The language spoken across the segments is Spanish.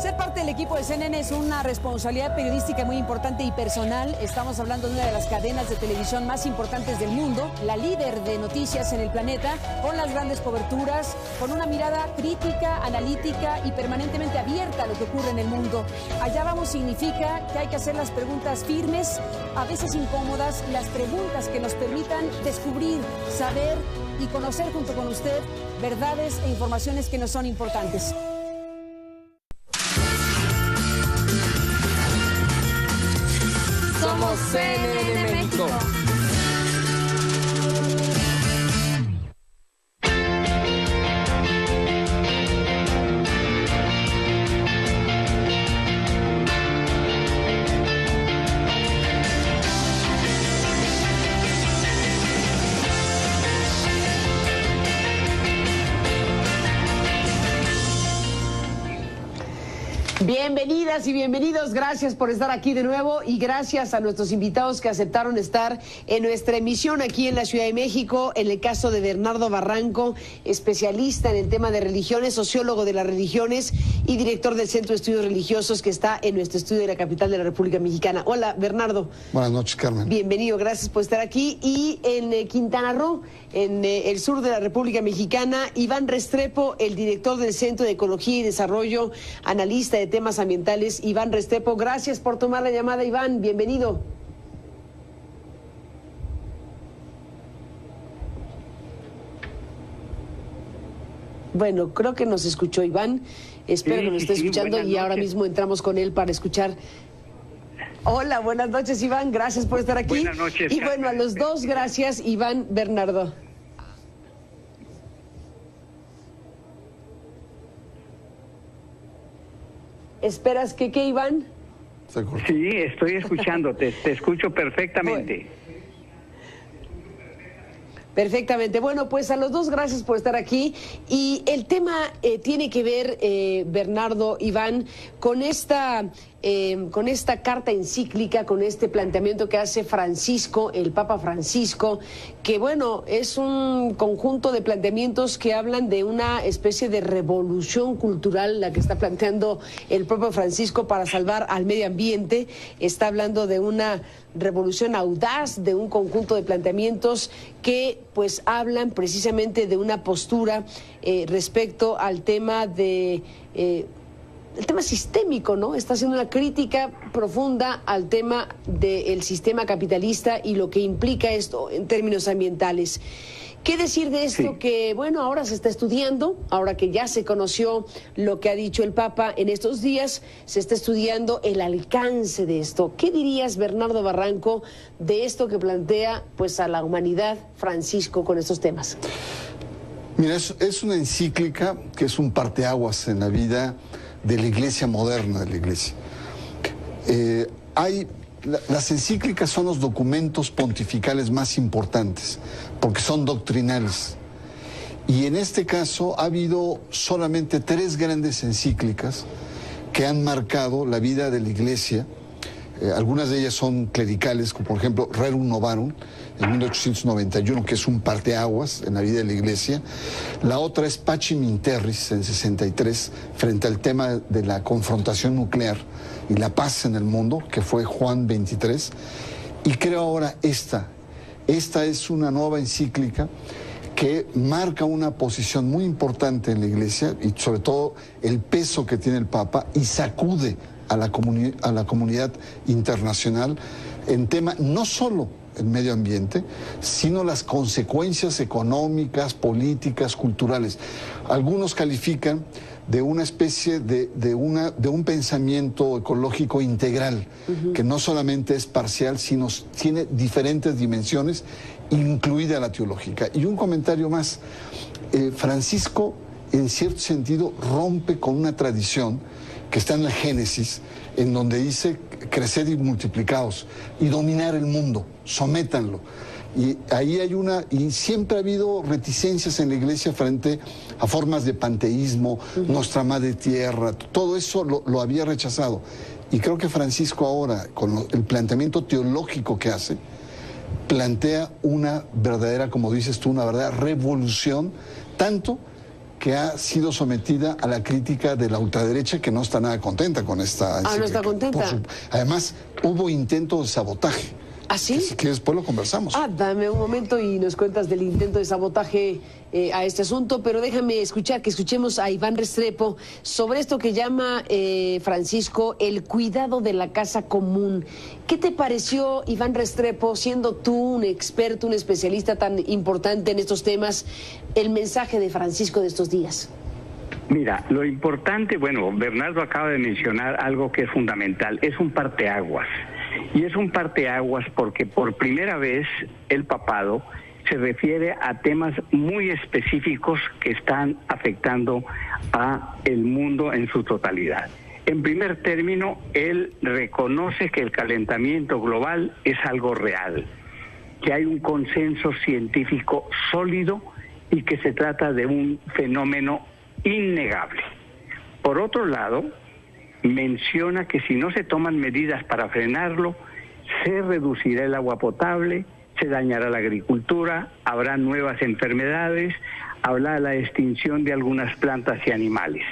Ser parte del equipo de CNN es una responsabilidad periodística muy importante y personal. Estamos hablando de una de las cadenas de televisión más importantes del mundo, la líder de noticias en el planeta, con las grandes coberturas, con una mirada crítica, analítica y permanentemente abierta a lo que ocurre en el mundo. Allá vamos significa que hay que hacer las preguntas firmes, a veces incómodas, las preguntas que nos permitan descubrir, saber y conocer junto con usted verdades e informaciones que nos son importantes. Somos CNN México. Bienvenidas y bienvenidos, gracias por estar aquí de nuevo y gracias a nuestros invitados que aceptaron estar en nuestra emisión aquí en la Ciudad de México. En el caso de Bernardo Barranco, especialista en el tema de religiones, sociólogo de las religiones y director del Centro de Estudios Religiosos que está en nuestro estudio de la capital de la República Mexicana. Hola, Bernardo. Buenas noches, Carmen. Bienvenido, gracias por estar aquí. Y en Quintana Roo, en el sur de la República Mexicana, Iván Restrepo, el director del Centro de Ecología y Desarrollo, analista de temas ambientales. Iván Restrepo, gracias por tomar la llamada, Iván, bienvenido. Bueno, creo que nos escuchó Iván, espero que nos esté escuchando y ahora mismo entramos con él para escuchar. Hola, buenas noches, Iván, gracias por estar aquí. Buenas noches. Y bueno, a los dos, gracias, Iván, Bernardo. ¿Esperas que qué, Iván? Sí, estoy escuchándote, te escucho perfectamente. Perfectamente. Bueno, pues a los dos gracias por estar aquí. Y el tema tiene que ver, Bernardo, Iván, con esta carta encíclica, con este planteamiento que hace Francisco, el Papa Francisco, que bueno, es un conjunto de planteamientos que hablan de una especie de revolución cultural, la que está planteando el propio Francisco para salvar al medio ambiente. Está hablando de una revolución audaz, de un conjunto de planteamientos que pues hablan precisamente de una postura respecto al tema de el tema sistémico, ¿no? Está haciendo una crítica profunda al tema del sistema capitalista y lo que implica esto en términos ambientales. ¿Qué decir de esto? Sí. Que, bueno, ahora se está estudiando, ahora que ya se conoció lo que ha dicho el Papa en estos días, se está estudiando el alcance de esto. ¿Qué dirías, Bernardo Barranco, de esto que plantea pues a la humanidad Francisco con estos temas? Mira, es una encíclica que es un parteaguas en la vida de la Iglesia moderna, de la Iglesia. Las encíclicas son los documentos pontificales más importantes, porque son doctrinales. Y en este caso ha habido solamente 3 grandes encíclicas que han marcado la vida de la Iglesia. Algunas de ellas son clericales, como por ejemplo Rerum Novarum, en 1891, que es un parteaguas en la vida de la Iglesia. La otra es Pacem in Terris, en 63, frente al tema de la confrontación nuclear y la paz en el mundo, que fue Juan 23. Y creo ahora esta es una nueva encíclica que marca una posición muy importante en la Iglesia y sobre todo el peso que tiene el Papa y sacude a la comunidad internacional en tema no solo el medio ambiente, sino las consecuencias económicas, políticas, culturales. Algunos califican de una especie de un pensamiento ecológico integral, que no solamente es parcial, sino tiene diferentes dimensiones, incluida la teológica. Y un comentario más, Francisco en cierto sentido rompe con una tradición que está en la Génesis, en donde dice crecer y multiplicaos y dominar el mundo, sométanlo. Y ahí y siempre ha habido reticencias en la Iglesia frente a formas de panteísmo, Nostra Madre Tierra, todo eso lo había rechazado. Y creo que Francisco ahora, con el planteamiento teológico que hace, plantea una verdadera, como dices tú, una verdadera revolución, tanto que ha sido sometida a la crítica de la ultraderecha, que no está nada contenta con esta encíclica. ¿No está contenta? Además, hubo intentos de sabotaje. ¿Ah, sí? Que después lo conversamos. Dame un momento y nos cuentas del intento de sabotaje a este asunto, pero déjame que escuchemos a Iván Restrepo sobre esto que llama Francisco el cuidado de la casa común. ¿Qué te pareció, Iván Restrepo, siendo tú un experto, un especialista tan importante en estos temas, el mensaje de Francisco de estos días? Mira, lo importante, bueno, Bernardo acaba de mencionar algo que es fundamental, es un parteaguas. Y es un parteaguas porque por primera vez el papado se refiere a temas muy específicos que están afectando a el mundo en su totalidad. En primer término, él reconoce que el calentamiento global es algo real, que hay un consenso científico sólido y que se trata de un fenómeno innegable. Por otro lado, menciona que si no se toman medidas para frenarlo, se reducirá el agua potable, se dañará la agricultura, habrá nuevas enfermedades, habrá la extinción de algunas plantas y animales.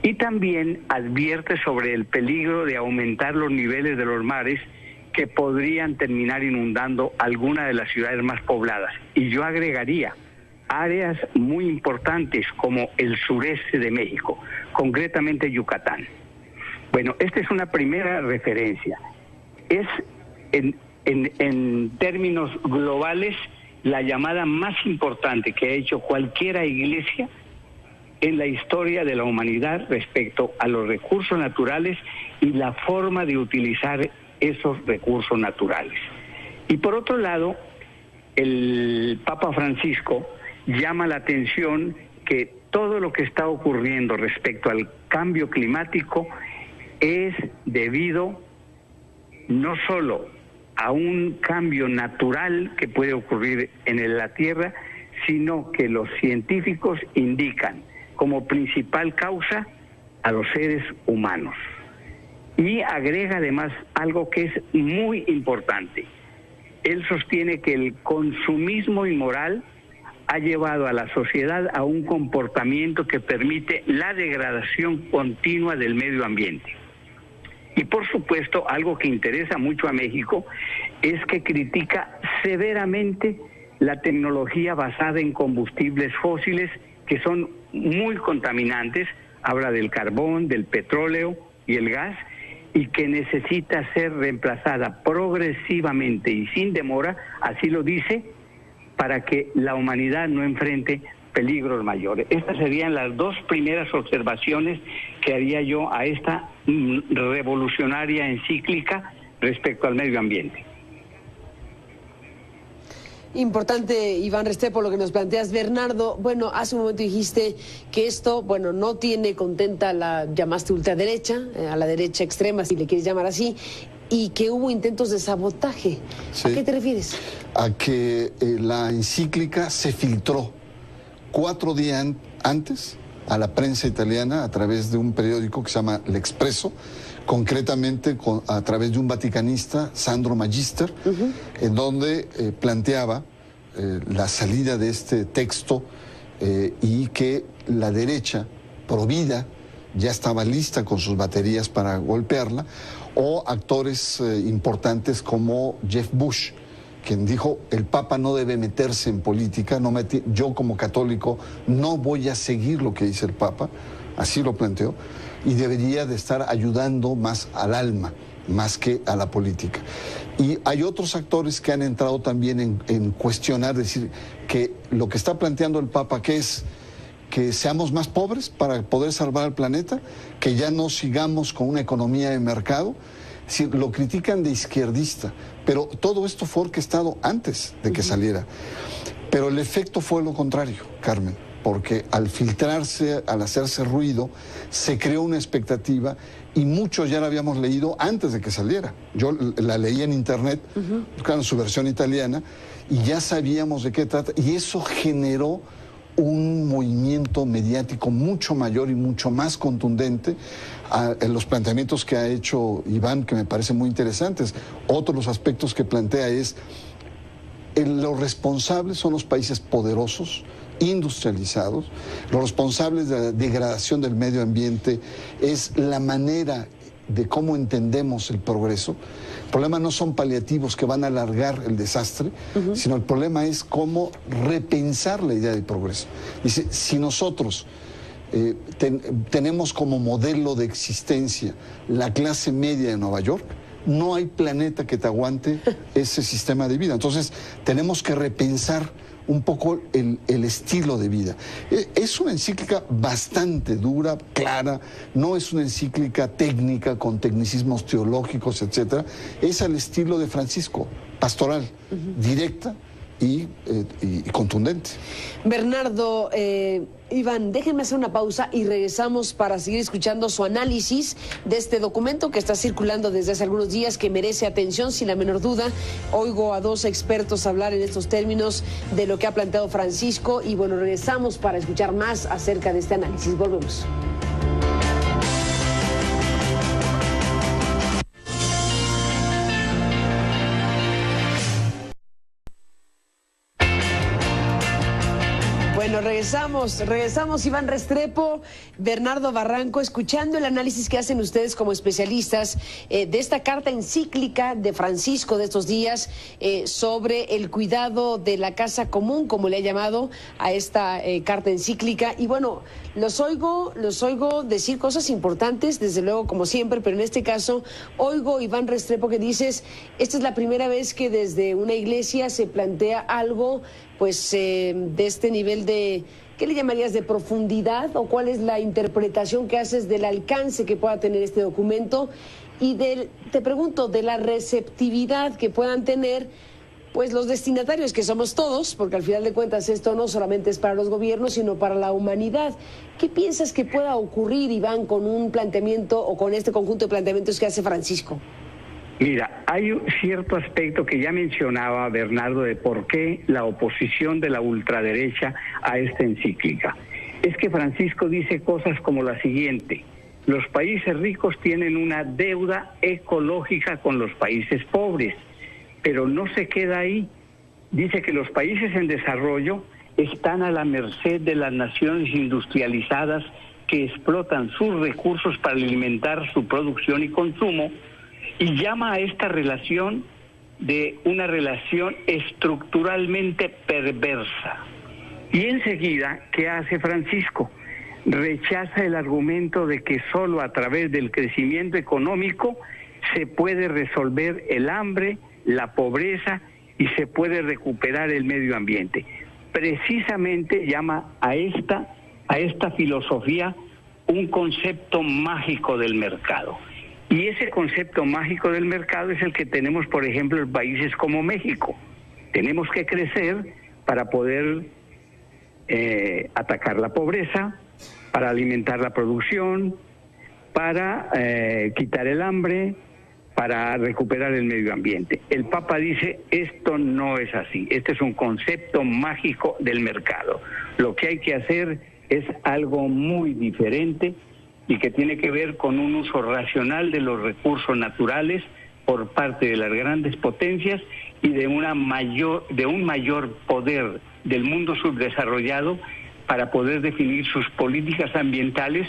Y también advierte sobre el peligro de aumentar los niveles de los mares que podrían terminar inundando alguna de las ciudades más pobladas. Y yo agregaría áreas muy importantes como el sureste de México, concretamente Yucatán. Bueno, esta es una primera referencia. Es, en términos globales, la llamada más importante que ha hecho cualquier iglesia en la historia de la humanidad respecto a los recursos naturales y la forma de utilizar esos recursos naturales. Y por otro lado, el Papa Francisco llama la atención que todo lo que está ocurriendo respecto al cambio climático es debido no solo a un cambio natural que puede ocurrir en la Tierra, sino que los científicos indican como principal causa a los seres humanos. Y agrega además algo que es muy importante. Él sostiene que el consumismo inmoral ha llevado a la sociedad a un comportamiento que permite la degradación continua del medio ambiente. Y por supuesto, algo que interesa mucho a México es que critica severamente la tecnología basada en combustibles fósiles que son muy contaminantes, habla del carbón, del petróleo y el gas, y que necesita ser reemplazada progresivamente y sin demora, así lo dice, para que la humanidad no enfrente peligros mayores. Estas serían las dos primeras observaciones que haría yo a esta revolucionaria encíclica respecto al medio ambiente. Importante, Iván Restrepo, lo que nos planteas. Bernardo, bueno, hace un momento dijiste que esto, bueno, no tiene contenta llamaste ultraderecha, a la derecha extrema, si le quieres llamar así, y que hubo intentos de sabotaje. Sí. ¿A qué te refieres? A que la encíclica se filtró 4 días antes a la prensa italiana a través de un periódico que se llama L'Expresso, concretamente a través de un vaticanista, Sandro Magister, en donde planteaba la salida de este texto y que la derecha provida ya estaba lista con sus baterías para golpearla, o actores importantes como Jeff Bush, quien dijo: el Papa no debe meterse en política, yo como católico no voy a seguir lo que dice el Papa, así lo planteó, y debería de estar ayudando más al alma, más que a la política. Y hay otros actores que han entrado también en cuestionar, decir que lo que está planteando el Papa, que es que seamos más pobres para poder salvar al planeta, que ya no sigamos con una economía de mercado. Es decir, lo critican de izquierdista, pero todo esto fue orquestado antes de que saliera. Pero el efecto fue lo contrario, Carmen, porque al filtrarse, al hacerse ruido, se creó una expectativa y muchos ya la habíamos leído antes de que saliera. Yo la leí en internet, buscando su versión italiana, y ya sabíamos de qué trata, y eso generó un movimiento mediático mucho mayor y mucho más contundente en los planteamientos que ha hecho Iván, que me parecen muy interesantes. Otro de los aspectos que plantea es Los responsables son los países poderosos, industrializados. Los responsables de la degradación del medio ambiente es la manera de cómo entendemos el progreso. El problema no son paliativos que van a alargar el desastre, sino el problema es cómo repensar la idea de progreso. Dice, si nosotros tenemos como modelo de existencia la clase media de Nueva York, no hay planeta que te aguante ese sistema de vida. Entonces, tenemos que repensar un poco el estilo de vida. Es una encíclica bastante dura, clara, no es una encíclica técnica con tecnicismos teológicos, etcétera. Es al estilo de Francisco, pastoral, directa y contundente. Bernardo, Iván, déjenme hacer una pausa y regresamos para seguir escuchando su análisis de este documento que está circulando desde hace algunos días, que merece atención sin la menor duda. Oigo a dos expertos hablar en estos términos de lo que ha planteado Francisco y bueno, regresamos para escuchar más acerca de este análisis. Volvemos. Bueno, regresamos Iván Restrepo, Bernardo Barranco, escuchando el análisis que hacen ustedes como especialistas de esta carta encíclica de Francisco de estos días sobre el cuidado de la casa común, como le ha llamado a esta carta encíclica. Y bueno, los oigo decir cosas importantes, desde luego como siempre, pero en este caso oigo, Iván Restrepo, que dices, esta es la primera vez que desde una iglesia se plantea algo pues de este nivel de, ¿qué le llamarías, de profundidad? ¿O cuál es la interpretación que haces del alcance que pueda tener este documento? Y te pregunto, de la receptividad que puedan tener pues los destinatarios, que somos todos, porque al final de cuentas esto no solamente es para los gobiernos, sino para la humanidad. ¿Qué piensas que pueda ocurrir, Iván, con un planteamiento o con este conjunto de planteamientos que hace Francisco? Mira, hay un cierto aspecto que ya mencionaba Bernardo de por qué la oposición de la ultraderecha a esta encíclica. Es que Francisco dice cosas como la siguiente: los países ricos tienen una deuda ecológica con los países pobres, pero no se queda ahí. Dice que los países en desarrollo están a la merced de las naciones industrializadas que explotan sus recursos para alimentar su producción y consumo, y llama a esta relación de una relación estructuralmente perversa. Y enseguida, ¿qué hace Francisco? Rechaza el argumento de que solo a través del crecimiento económico se puede resolver el hambre, la pobreza y se puede recuperar el medio ambiente. Precisamente llama a esta filosofía un concepto mágico del mercado. Y ese concepto mágico del mercado es el que tenemos, por ejemplo, en países como México. Tenemos que crecer para poder atacar la pobreza, para alimentar la producción, para quitar el hambre, para recuperar el medio ambiente. El Papa dice, esto no es así, este es un concepto mágico del mercado. Lo que hay que hacer es algo muy diferente y que tiene que ver con un uso racional de los recursos naturales por parte de las grandes potencias y de un mayor poder del mundo subdesarrollado para poder definir sus políticas ambientales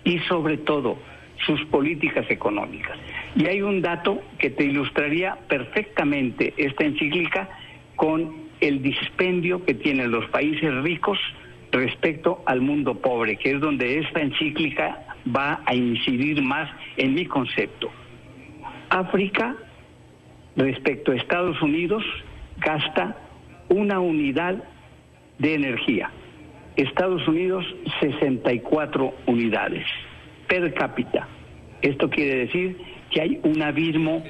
y sobre todo sus políticas económicas. Y hay un dato que te ilustraría perfectamente esta encíclica con el dispendio que tienen los países ricos respecto al mundo pobre, que es donde esta encíclica va a incidir más en mi concepto. África, respecto a Estados Unidos, gasta una unidad de energía. Estados Unidos, 64 unidades per cápita. Esto quiere decir que hay un abismo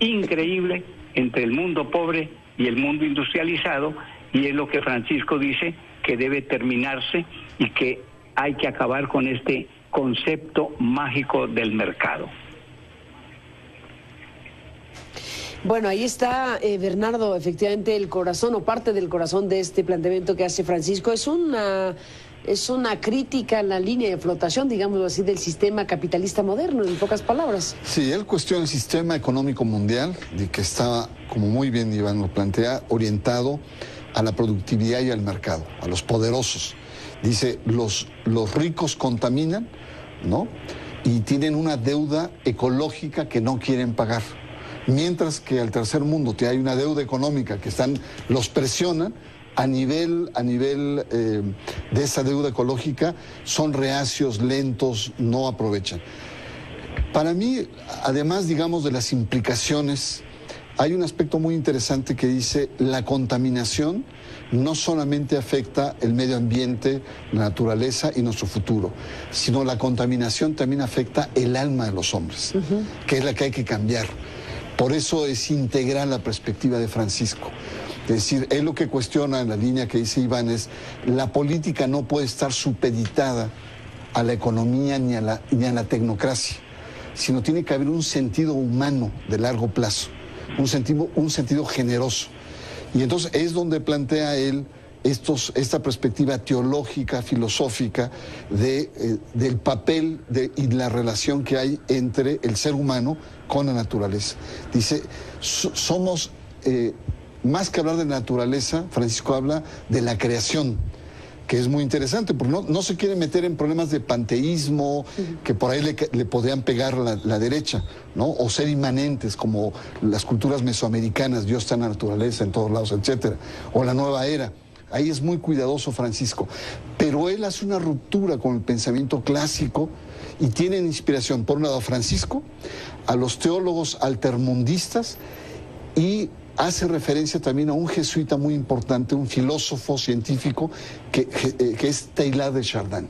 increíble entre el mundo pobre y el mundo industrializado, y es lo que Francisco dice que debe terminarse y que hay que acabar con este concepto mágico del mercado. Bueno, ahí está, Bernardo, efectivamente el corazón o parte del corazón de este planteamiento que hace Francisco. Es una es una crítica a la línea de flotación, digámoslo así, del sistema capitalista moderno, en pocas palabras. Sí, él cuestiona el sistema económico mundial, de que está, como muy bien Iván lo plantea, orientado a la productividad y al mercado, a los poderosos. Dice, los ricos contaminan, ¿no? Y tienen una deuda ecológica que no quieren pagar. Mientras que al tercer mundo hay una deuda económica que los presionan, a nivel de esa deuda ecológica son reacios, lentos, no aprovechan. Para mí, además, digamos, de las implicaciones, hay un aspecto muy interesante que dice la contaminación no solamente afecta el medio ambiente, la naturaleza y nuestro futuro, sino la contaminación también afecta el alma de los hombres, que es la que hay que cambiar. Por eso es integral la perspectiva de Francisco. Es decir, él lo que cuestiona en la línea que dice Iván es, la política no puede estar supeditada a la economía ni a la tecnocracia, sino tiene que haber un sentido humano de largo plazo, un sentido generoso. Y entonces es donde plantea él esta perspectiva teológica, filosófica, del papel y la relación que hay entre el ser humano con la naturaleza. Dice, somos, más que hablar de naturaleza, Francisco habla de la creación, que es muy interesante, porque no se quiere meter en problemas de panteísmo, que por ahí le podrían pegar la derecha, ¿no? O ser inmanentes, como las culturas mesoamericanas, Dios está en la naturaleza, en todos lados, etcétera, o la nueva era. Ahí es muy cuidadoso Francisco, pero él hace una ruptura con el pensamiento clásico y tiene inspiración, por un lado, a Francisco, a los teólogos altermundistas, y hace referencia también a un jesuita muy importante, un filósofo científico, que es Teilhard de Chardin,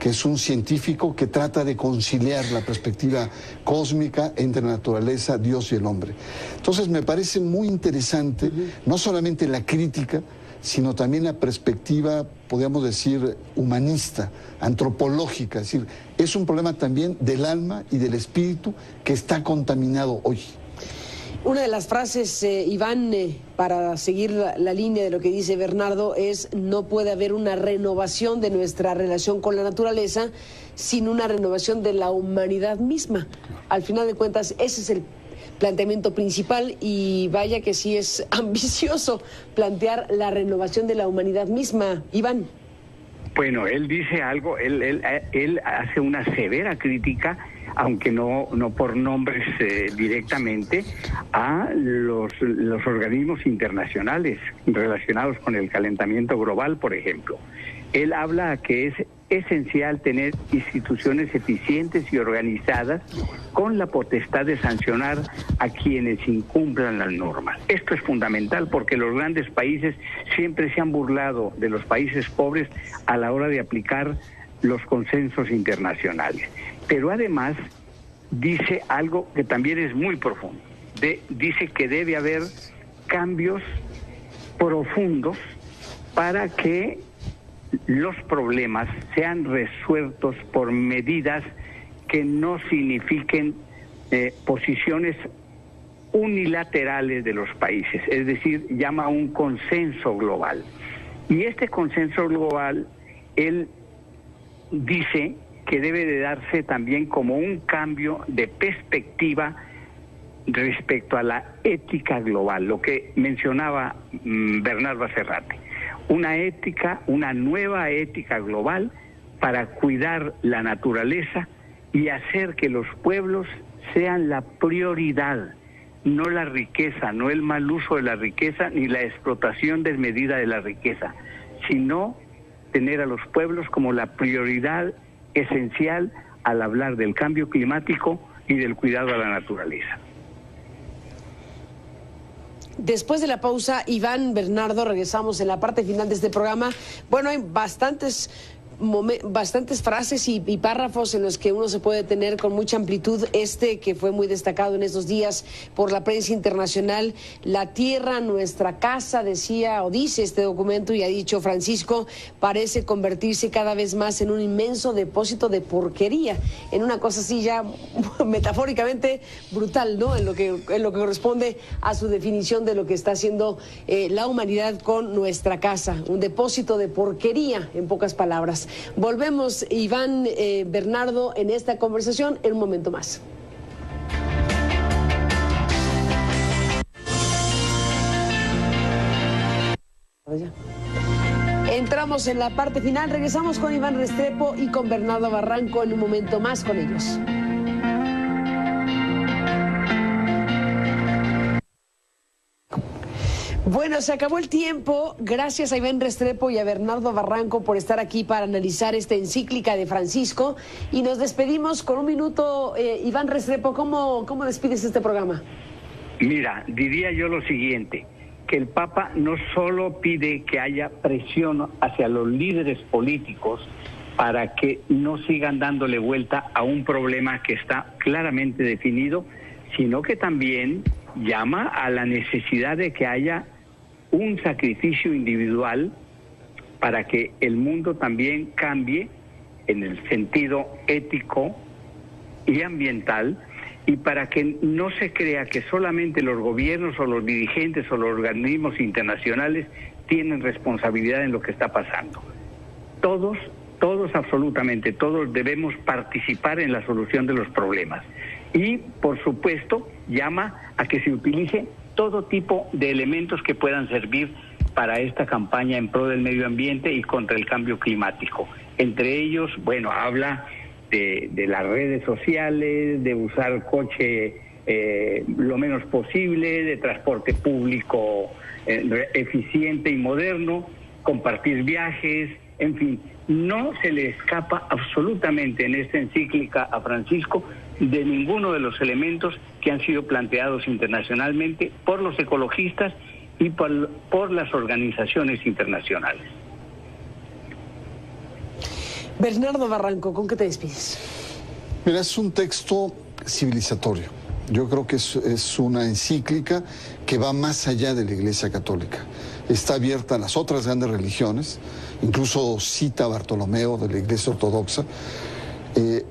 que es un científico que trata de conciliar la perspectiva cósmica entre la naturaleza, Dios y el hombre. Entonces me parece muy interesante, no solamente la crítica, sino también la perspectiva, podríamos decir, humanista, antropológica. Es decir, es un problema también del alma y del espíritu que está contaminado hoy. Una de las frases, Iván, para seguir la línea de lo que dice Bernardo, es: no puede haber una renovación de nuestra relación con la naturaleza sin una renovación de la humanidad misma. Al final de cuentas, ese es el planteamiento principal, y vaya que sí es ambicioso plantear la renovación de la humanidad misma. Iván. Bueno, él dice algo, él hace una severa crítica, aunque no por nombres directamente, a los organismos internacionales relacionados con el calentamiento global, por ejemplo. Él habla que es esencial tener instituciones eficientes y organizadas con la potestad de sancionar a quienes incumplan las normas. Esto es fundamental porque los grandes países siempre se han burlado de los países pobres a la hora de aplicar los consensos internacionales. Pero además dice algo que también es muy profundo. Dice que debe haber cambios profundos para que los problemas sean resueltos por medidas que no signifiquen posiciones unilaterales de los países, es decir, llama a un consenso global. Y este consenso global, él dice que debe de darse también como un cambio de perspectiva respecto a la ética global, lo que mencionaba Bernardo hace rato. Una nueva ética global para cuidar la naturaleza y hacer que los pueblos sean la prioridad, no la riqueza, no el mal uso de la riqueza ni la explotación desmedida de la riqueza, sino tener a los pueblos como la prioridad esencial al hablar del cambio climático y del cuidado a la naturaleza. Después de la pausa, Iván, Bernardo, regresamos en la parte final de este programa. Bueno, hay bastantes frases y párrafos en los que uno se puede tener con mucha amplitud. Que fue muy destacado en estos días por la prensa internacional: la tierra, nuestra casa, decía o dice este documento, y ha dicho Francisco, parece convertirse cada vez más en un inmenso depósito de porquería, en una cosa así ya metafóricamente brutal, ¿no? En lo que corresponde a su definición de lo que está haciendo la humanidad con nuestra casa, un depósito de porquería, en pocas palabras. más. Volvemos, Iván, Bernardo, en esta conversación en un momento más. Entramos en la parte final, regresamos con Iván Restrepo y con Bernardo Barranco en un momento más con ellos. Bueno, se acabó el tiempo. Gracias a Iván Restrepo y a Bernardo Barranco por estar aquí para analizar esta encíclica de Francisco. Y nos despedimos con un minuto. Iván Restrepo, ¿cómo despides este programa? Mira, diría yo lo siguiente, que el Papa no solo pide que haya presión hacia los líderes políticos para que no sigan dándole vuelta a un problema que está claramente definido, sino que también llama a la necesidad de que haya un sacrificio individual para que el mundo también cambie en el sentido ético y ambiental, y para que no se crea que solamente los gobiernos o los dirigentes o los organismos internacionales tienen responsabilidad en lo que está pasando. Todos, absolutamente todos debemos participar en la solución de los problemas. Y, por supuesto, llama a que se utilice todo tipo de elementos que puedan servir para esta campaña en pro del medio ambiente y contra el cambio climático. Entre ellos, bueno, habla de las redes sociales, de usar coche lo menos posible, de transporte público eficiente y moderno, compartir viajes, en fin. No se le escapa absolutamente en esta encíclica a Francisco de ninguno de los elementos que han sido planteados internacionalmente por los ecologistas y por las organizaciones internacionales. Bernardo Barranco, ¿con qué te despides? Mira, es un texto civilizatorio. Yo creo que es una encíclica que va más allá de la Iglesia Católica. Está abierta a las otras grandes religiones, incluso cita a Bartolomeo de la Iglesia Ortodoxa.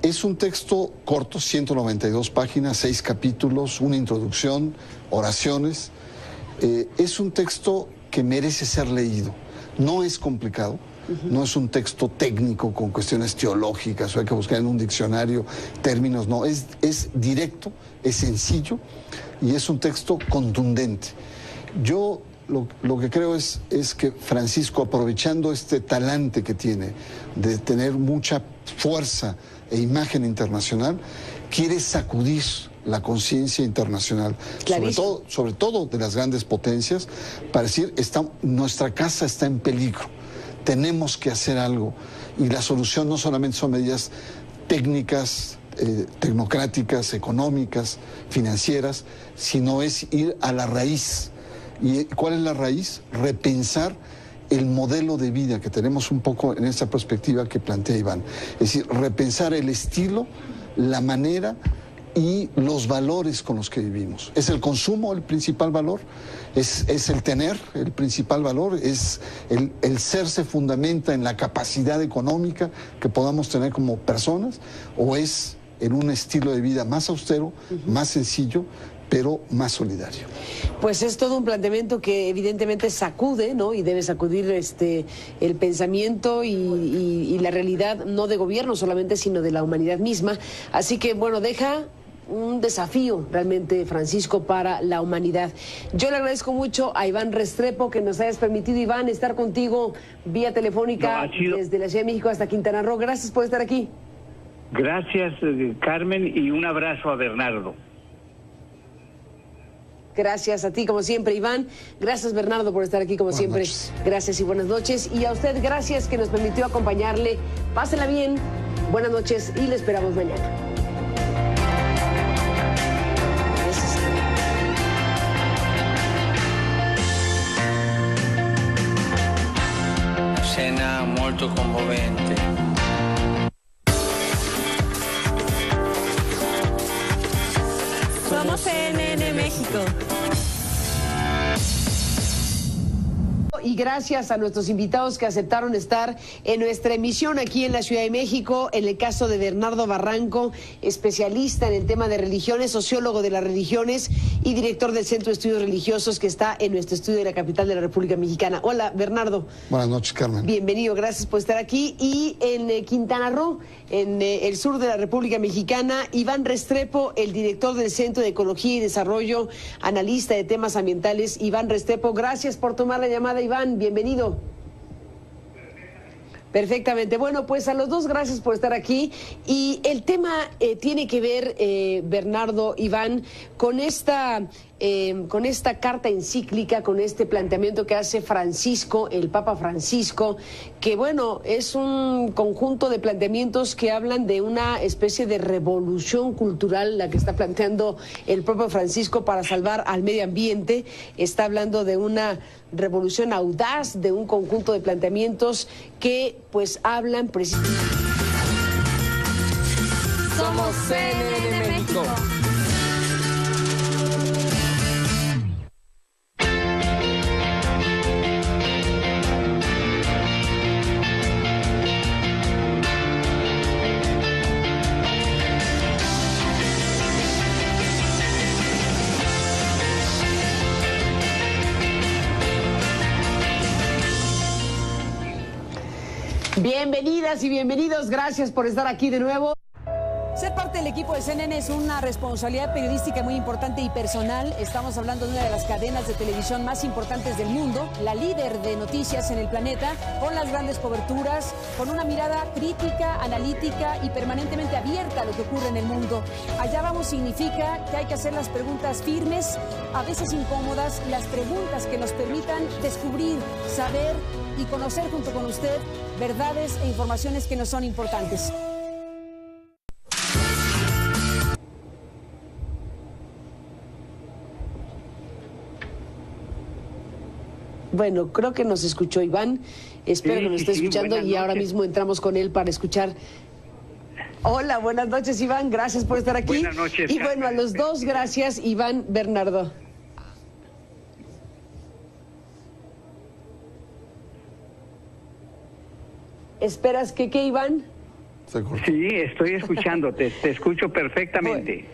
Es un texto corto, 192 páginas, 6 capítulos, una introducción, oraciones. Es un texto que merece ser leído. No es complicado. No es un texto técnico con cuestiones teológicas, o hay que buscar en un diccionario términos, no, es directo, es sencillo y es un texto contundente. Yo lo que creo es que Francisco, aprovechando este talante que tiene de tener mucha fuerza e imagen internacional, quiere sacudir la conciencia internacional, sobre todo de las grandes potencias, para decir, nuestra casa está en peligro. Tenemos que hacer algo, y la solución no solamente son medidas técnicas, tecnocráticas, económicas, financieras, sino es ir a la raíz. ¿Y cuál es la raíz? Repensar el modelo de vida que tenemos un poco en esa perspectiva que plantea Iván. Es decir, repensar el estilo, la manera y los valores con los que vivimos. ¿Es el consumo el principal valor? ¿Es el tener el principal valor? ¿Es el ser se fundamenta en la capacidad económica que podamos tener como personas? ¿O es en un estilo de vida más austero, más sencillo, pero más solidario? Pues es todo un planteamiento que evidentemente sacude, ¿no? Y debe sacudir el pensamiento y la realidad, no de gobierno solamente, sino de la humanidad misma. Así que, bueno, deja un desafío realmente, Francisco, para la humanidad. Yo le agradezco mucho a Iván Restrepo que nos hayas permitido, Iván, estar contigo vía telefónica desde la Ciudad de México hasta Quintana Roo. Gracias por estar aquí. Gracias, Carmen, y un abrazo a Bernardo. Gracias a ti, como siempre, Iván. Gracias, Bernardo, por estar aquí, como siempre. Noches. Gracias y buenas noches. Y a usted, gracias que nos permitió acompañarle. Pásela bien, buenas noches y le esperamos mañana. Scena molto commovente. Somos CNN México. y gracias a nuestros invitados que aceptaron estar en nuestra emisión aquí en la Ciudad de México. En el caso de Bernardo Barranco, especialista en el tema de religiones, sociólogo de las religiones y director del Centro de Estudios Religiosos que está en nuestro estudio de la capital de la República Mexicana. Hola, Bernardo. Buenas noches, Carmen. Bienvenido, gracias por estar aquí. Y en Quintana Roo, en el sur de la República Mexicana, Iván Restrepo, el director del Centro de Ecología y Desarrollo, analista de temas ambientales. Iván Restrepo, gracias por tomar la llamada, Iván, bienvenido. Perfectamente. Bueno, pues a los dos gracias por estar aquí. Y el tema tiene que ver, Bernardo, Iván, con esta carta encíclica, con este planteamiento que hace Francisco, el Papa Francisco, que bueno, es un conjunto de planteamientos que hablan de una especie de revolución cultural, la que está planteando el propio Francisco para salvar al medio ambiente. Está hablando de una revolución audaz, de un conjunto de planteamientos que pues hablan precisamente. Somos CNN México. Bienvenidas y bienvenidos, gracias por estar aquí de nuevo. Ser parte del equipo de CNN es una responsabilidad periodística muy importante y personal. Estamos hablando de una de las cadenas de televisión más importantes del mundo, la líder de noticias en el planeta, con las grandes coberturas, con una mirada crítica, analítica y permanentemente abierta a lo que ocurre en el mundo. Allá vamos significa que hay que hacer las preguntas firmes, a veces incómodas, las preguntas que nos permitan descubrir, saber y conocer junto con usted verdades e informaciones que nos son importantes. Bueno, creo que nos escuchó Iván, espero que nos esté escuchando y ahora mismo entramos con él para escuchar. Hola, buenas noches, Iván, gracias por estar aquí. Buenas noches. Y bueno, a los dos, gracias, Iván, Bernardo. ¿Esperas que qué, Iván? Sí, estoy escuchándote, te escucho perfectamente.